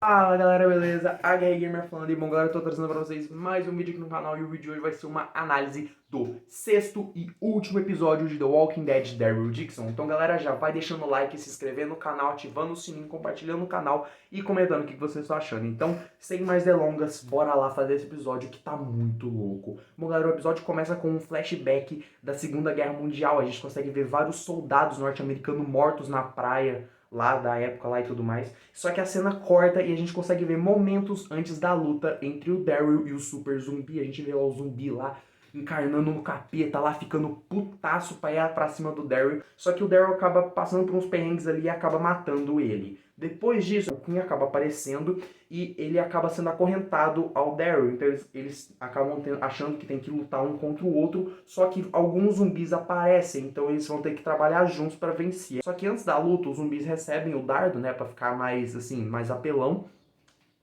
Fala galera, beleza? Aqui é Gamer falando e bom galera, eu tô trazendo pra vocês mais um vídeo aqui no canal e o vídeo de hoje vai ser uma análise do sexto e último episódio de The Walking Dead de Daryl Dixon. Então galera, já vai deixando o like, se inscrevendo no canal, ativando o sininho, compartilhando o canal e comentando o que vocês estão achando. Então, sem mais delongas, bora lá fazer esse episódio que tá muito louco. Bom galera, o episódio começa com um flashback da Segunda Guerra Mundial. A gente consegue ver vários soldados norte-americanos mortos na praia lá da época lá e tudo mais. Só que a cena corta e a gente consegue ver momentos antes da luta entre o Daryl e o super zumbi. A gente vê lá o zumbi lá encarnando no capeta, lá ficando putaço pra ir pra cima do Daryl. Só que o Daryl acaba passando por uns perrengues ali e acaba matando ele. Depois disso, o Quinn acaba aparecendo e ele acaba sendo acorrentado ao Daryl. Então eles acabam achando que tem que lutar um contra o outro, só que alguns zumbis aparecem, então eles vão ter que trabalhar juntos para vencer. Só que antes da luta, os zumbis recebem o dardo, né, para ficar mais assim, mais apelão.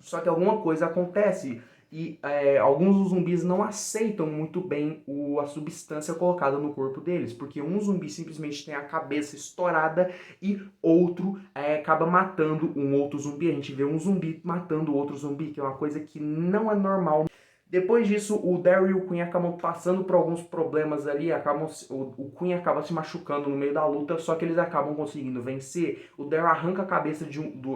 Só que alguma coisa acontece e alguns dos zumbis não aceitam muito bem a substância colocada no corpo deles, porque um zumbi simplesmente tem a cabeça estourada e outro acaba matando um outro zumbi. A gente vê um zumbi matando outro zumbi, que é uma coisa que não é normal. Depois disso, o Daryl e o Quinn acabam passando por alguns problemas ali, o Quinn acaba se machucando no meio da luta, só que eles acabam conseguindo vencer. O Daryl arranca a cabeça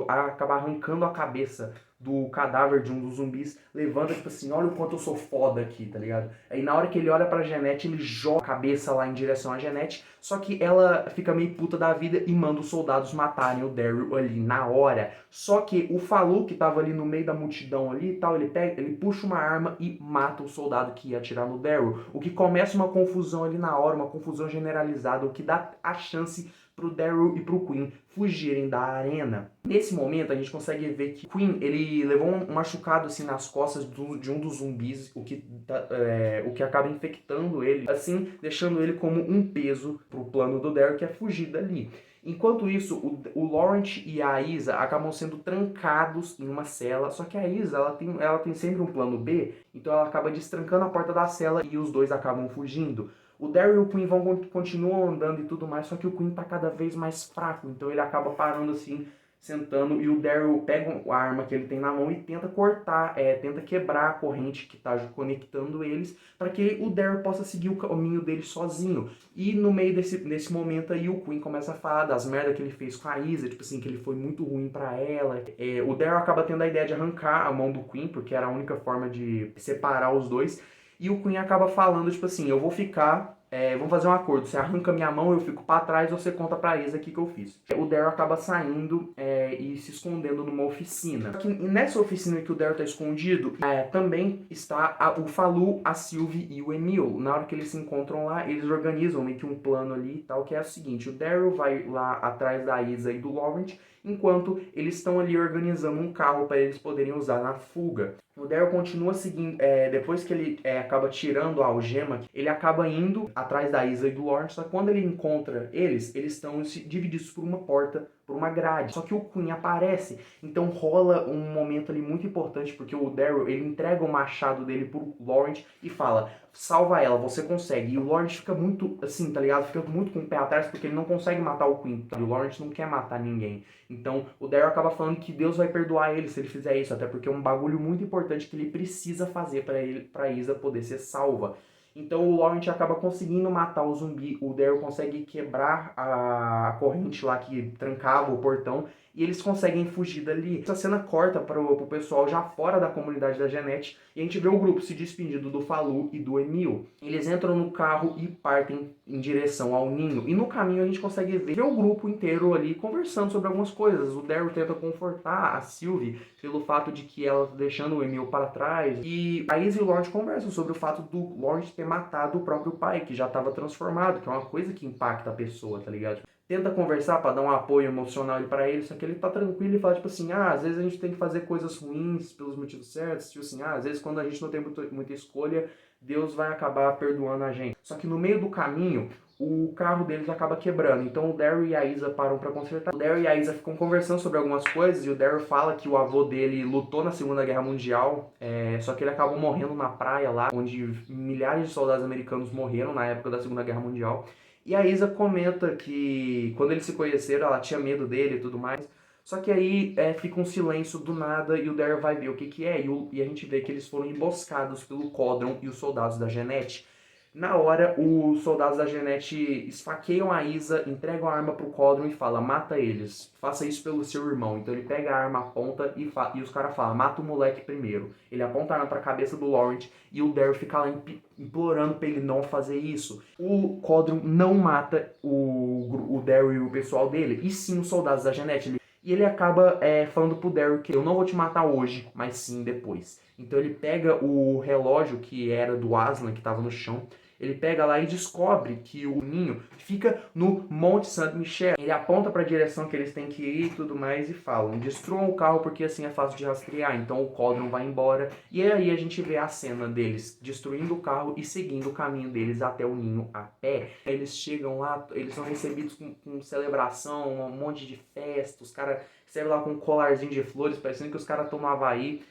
acaba arrancando a cabeça do cadáver de um dos zumbis, levanta tipo assim, olha o quanto eu sou foda aqui, tá ligado? Aí na hora que ele olha pra Jeanette, ele joga a cabeça lá em direção a Jeanette, só que ela fica meio puta da vida e manda os soldados matarem o Daryl ali na hora. Só que o Falu, que tava ali no meio da multidão ali e tal, ele puxa uma arma e mata o soldado que ia atirar no Daryl, o que começa uma confusão ali na hora, uma confusão generalizada, o que dá a chance pro Daryl e pro Quinn fugirem da arena. Nesse momento a gente consegue ver que Quinn, ele levou um machucado assim nas costas de um dos zumbis, o que acaba infectando ele, assim deixando ele como um peso pro plano do Daryl, que é fugir dali. Enquanto isso, o Laurent e a Isa acabam sendo trancados em uma cela, só que a Isa ela tem sempre um plano B, então ela acaba destrancando a porta da cela e os dois acabam fugindo. O Daryl e o Quinn continuam andando e tudo mais, só que o Quinn tá cada vez mais fraco, então ele acaba parando assim, sentando, e o Daryl pega a arma que ele tem na mão e tenta cortar, tenta quebrar a corrente que tá conectando eles, para que o Daryl possa seguir o caminho dele sozinho. E no meio desse momento aí, o Quinn começa a falar das merdas que ele fez com a Isa, tipo assim, que ele foi muito ruim para ela. O Daryl acaba tendo a ideia de arrancar a mão do Quinn, porque era a única forma de separar os dois. E o Quinn acaba falando, tipo assim, eu vou ficar, vamos fazer um acordo, você arranca minha mão, eu fico pra trás, você conta pra Isa o que eu fiz. O Daryl acaba saindo e se escondendo numa oficina. Só que nessa oficina que o Daryl tá escondido, também está o Falu, a Sylvie e o Emil. Na hora que eles se encontram lá, eles organizam meio que um plano ali e tal, que é o seguinte, o Daryl vai lá atrás da Isa e do Laurent, enquanto eles estão ali organizando um carro para eles poderem usar na fuga. O Daryl continua seguindo, depois que ele acaba tirando a algema, ele acaba indo atrás da Isa e do Lawrence, só que quando ele encontra eles estão divididos por uma porta, por uma grade. Só que o Quinn aparece, então rola um momento ali muito importante, porque o Daryl, ele entrega o machado dele pro Lawrence e fala, salva ela, você consegue. E o Lawrence fica muito, assim, tá ligado? Fica muito com o pé atrás, porque ele não consegue matar o Quinn. E o Lawrence não quer matar ninguém. Então, o Daryl acaba falando que Deus vai perdoar ele se ele fizer isso, até porque é um bagulho muito importante que ele precisa fazer pra Isa poder ser salva. Então o Laurent acaba conseguindo matar o zumbi, o Daryl consegue quebrar a corrente lá que trancava o portão e eles conseguem fugir dali. Essa cena corta pro pessoal já fora da comunidade da Jeanette e a gente vê o grupo se despedindo do Falu e do Emil. Eles entram no carro e partem em direção ao ninho. E no caminho a gente consegue ver o grupo inteiro ali conversando sobre algumas coisas. O Daryl tenta confortar a Sylvie pelo fato de que ela tá deixando o Emil para trás. E a Isa e o Laurent conversam sobre o fato do Laurent ter matado o próprio pai, que já estava transformado, que é uma coisa que impacta a pessoa, tá ligado? Tenta conversar para dar um apoio emocional para ele, só que ele tá tranquilo e fala tipo assim, às vezes a gente tem que fazer coisas ruins pelos motivos certos, tipo assim, às vezes quando a gente não tem muita escolha, Deus vai acabar perdoando a gente. Só que no meio do caminho, o carro deles acaba quebrando, então o Daryl e a Isa param para consertar. O Daryl e a Isa ficam conversando sobre algumas coisas e o Daryl fala que o avô dele lutou na Segunda Guerra Mundial, só que ele acabou morrendo na praia lá, onde milhares de soldados americanos morreram na época da Segunda Guerra Mundial. E a Isa comenta que quando eles se conheceram, ela tinha medo dele e tudo mais. Só que aí fica um silêncio do nada e o Daryl vai ver o que que é. E a gente vê que eles foram emboscados pelo Codron e os soldados da Jeanette. Na hora, os soldados da Jeanette esfaqueiam a Isa, entregam a arma pro Codron e fala: mata eles, faça isso pelo seu irmão. Então ele pega a arma, aponta e os caras falam: mata o moleque primeiro. Ele aponta a arma pra cabeça do Laurent e o Daryl fica lá implorando pra ele não fazer isso. O Codron não mata o Daryl e o pessoal dele, e sim os soldados da Jeanette. E ele acaba falando pro Daryl que eu não vou te matar hoje, mas sim depois. Então ele pega o relógio que era do Aslan, que estava no chão, ele pega lá e descobre que o ninho fica no Monte Saint-Michel. Ele aponta para a direção que eles têm que ir e tudo mais e falam: destruam o carro porque assim é fácil de rastrear. Então o Codron vai embora e aí a gente vê a cena deles destruindo o carro e seguindo o caminho deles até o ninho a pé. Eles chegam lá, eles são recebidos com celebração, um monte de festa, os caras recebem lá com um colarzinho de flores, parecendo que os caras tomam Havaí.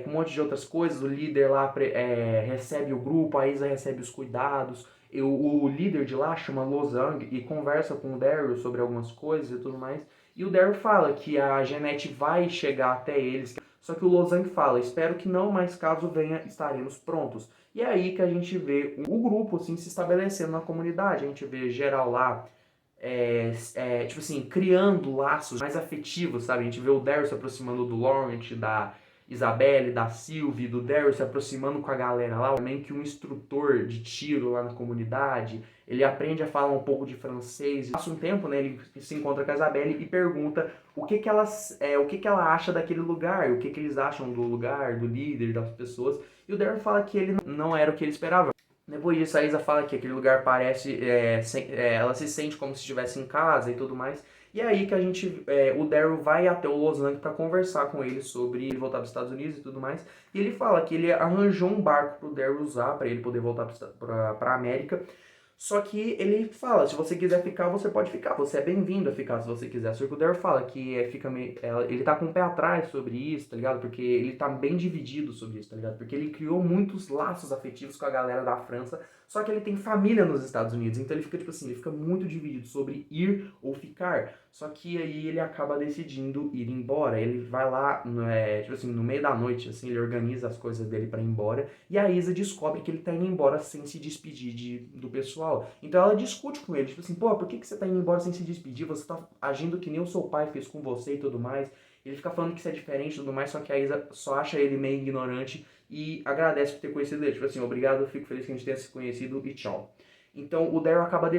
Com um monte de outras coisas, o líder lá recebe o grupo, a Isa recebe os cuidados, o líder de lá chama Lozang e conversa com o Daryl sobre algumas coisas e tudo mais, e o Daryl fala que a Jeanette vai chegar até eles, só que o Lozang fala: espero que não, mas caso venha, estaremos prontos. E é aí que a gente vê o grupo assim, se estabelecendo na comunidade, a gente vê geral lá, tipo assim, criando laços mais afetivos, sabe? A gente vê o Daryl se aproximando do Laurent, da Isabelle, da Sylvie, do Daryl se aproximando com a galera lá, também que um instrutor de tiro lá na comunidade, ele aprende a falar um pouco de francês. Passa um tempo, né, ele se encontra com a Isabelle e pergunta o que que ela acha daquele lugar, o que que eles acham do lugar, do líder, das pessoas, e o Daryl fala que ele não era o que ele esperava. Depois disso, a Isa fala que aquele lugar parece, ela se sente como se estivesse em casa e tudo mais. E é aí que o Daryl vai até o Lozang para conversar com ele sobre ele voltar para os Estados Unidos e tudo mais. E ele fala que ele arranjou um barco para o Daryl usar para ele poder voltar para a América. Só que ele fala: se você quiser ficar, você pode ficar. Você é bem-vindo a ficar se você quiser. Só que o Daryl fala que ele tá com o pé atrás sobre isso, tá ligado? Porque ele tá bem dividido sobre isso, tá ligado? Porque ele criou muitos laços afetivos com a galera da França, só que ele tem família nos Estados Unidos. Então ele fica, tipo assim, ele fica muito dividido sobre ir ou ficar. Só que aí ele acaba decidindo ir embora. Ele vai lá, tipo assim, no meio da noite, assim, ele organiza as coisas dele pra ir embora. E a Isa descobre que ele tá indo embora sem se despedir do pessoal. Então ela discute com ele, tipo assim: pô, por que você tá indo embora sem se despedir? Você tá agindo que nem o seu pai fez com você e tudo mais. Ele fica falando que isso é diferente e tudo mais, só que a Isa só acha ele meio ignorante e agradece por ter conhecido ele. Tipo assim: obrigado, fico feliz que a gente tenha se conhecido e tchau. Então o Daryl acaba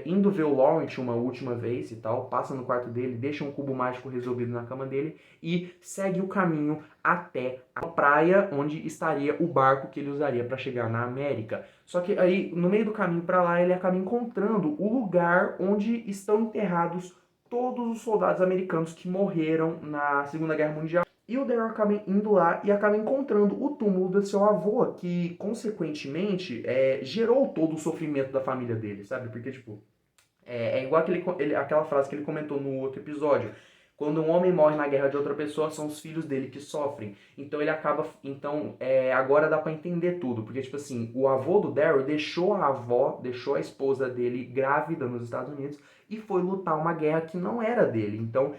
indo ver o Laurent uma última vez e tal, passa no quarto dele, deixa um cubo mágico resolvido na cama dele e segue o caminho até a praia onde estaria o barco que ele usaria para chegar na América. Só que aí, no meio do caminho para lá, ele acaba encontrando o lugar onde estão enterrados todos os soldados americanos que morreram na Segunda Guerra Mundial. E o Daryl acaba indo lá e acaba encontrando o túmulo do seu avô, que, consequentemente, gerou todo o sofrimento da família dele, sabe? Porque, tipo, é igual aquela frase que ele comentou no outro episódio. Quando um homem morre na guerra de outra pessoa, são os filhos dele que sofrem. Então ele acaba. Então, agora dá pra entender tudo. Porque, tipo assim, o avô do Daryl deixou a avó, deixou a esposa dele grávida nos Estados Unidos e foi lutar uma guerra que não era dele. Então,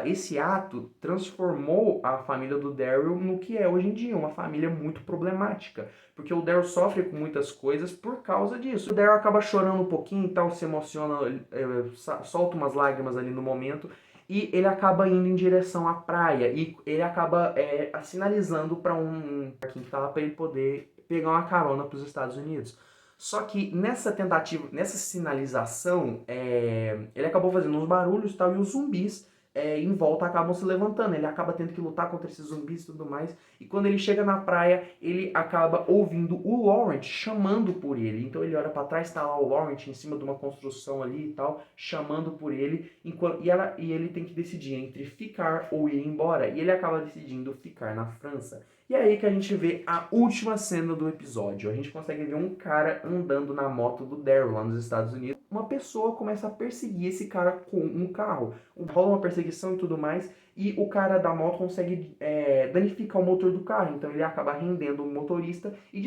esse ato transformou a família do Daryl no que é hoje em dia, uma família muito problemática. Porque o Daryl sofre com muitas coisas por causa disso. O Daryl acaba chorando um pouquinho e tal, se emociona, solta umas lágrimas ali no momento. E ele acaba indo em direção à praia. E ele acaba sinalizando para um parquinho que tá lá para ele poder pegar uma carona para os Estados Unidos. Só que nessa tentativa, nessa sinalização, ele acabou fazendo uns barulhos e tal, e os zumbis em volta acabam se levantando. Ele acaba tendo que lutar contra esses zumbis e tudo mais. E quando ele chega na praia, ele acaba ouvindo o Laurent chamando por ele. Então ele olha para trás, tá lá o Laurent em cima de uma construção ali e tal, chamando por ele. E ele tem que decidir entre ficar ou ir embora. E ele acaba decidindo ficar na França. E é aí que a gente vê a última cena do episódio. A gente consegue ver um cara andando na moto do Daryl lá nos Estados Unidos. Uma pessoa começa a perseguir esse cara com um carro. Rola uma perseguição e tudo mais. e o cara da moto consegue danificar o motor do carro, então ele acaba rendendo o motorista e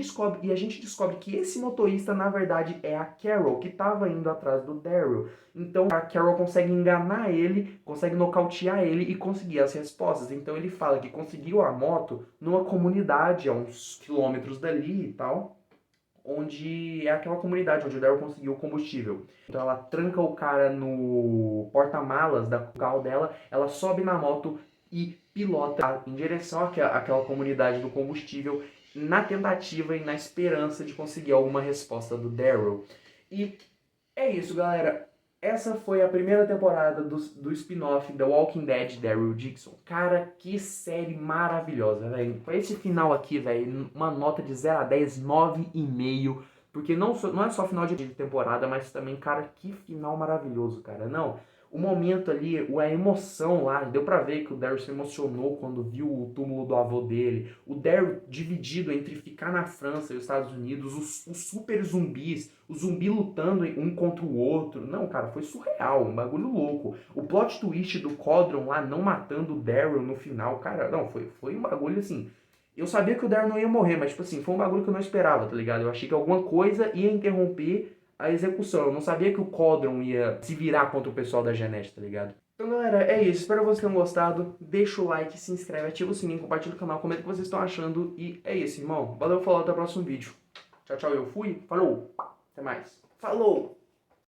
a gente descobre que esse motorista na verdade é a Carol, que estava indo atrás do Daryl. Então a Carol consegue enganar ele, consegue nocautear ele e conseguir as respostas. Então ele fala que conseguiu a moto numa comunidade a uns quilômetros dali e tal, onde é aquela comunidade onde o Daryl conseguiu o combustível. Então ela tranca o cara no porta-malas do carro dela, ela sobe na moto e pilota em direção àquela comunidade do combustível, na tentativa e na esperança de conseguir alguma resposta do Daryl. E é isso, galera. Essa foi a primeira temporada do spin-off The Walking Dead Daryl Dixon. Cara, que série maravilhosa, velho. Com esse final aqui, velho, uma nota de 0 a 10, 9,5. Porque não é só final de temporada, mas também, cara, que final maravilhoso, cara. Não, o momento ali, a emoção lá, deu pra ver que o Daryl se emocionou quando viu o túmulo do avô dele. O Daryl dividido entre ficar na França e os Estados Unidos, os super zumbis, o zumbi lutando um contra o outro. Não, cara, foi surreal, um bagulho louco. O plot twist do Codron lá não matando o Daryl no final, cara, não, foi um bagulho assim. Eu sabia que o Daryl não ia morrer, mas tipo assim, foi um bagulho que eu não esperava, tá ligado? Eu achei que alguma coisa ia interromper a execução. Eu não sabia que o Codron ia se virar contra o pessoal da Genética, tá ligado? Então, galera, é isso. Espero que vocês tenham gostado. Deixa o like, se inscreve, ativa o sininho, compartilha o canal, comenta o que vocês estão achando. E é isso, irmão. Valeu, falou, até o próximo vídeo. Tchau, tchau, eu fui. Falou. Até mais. Falou.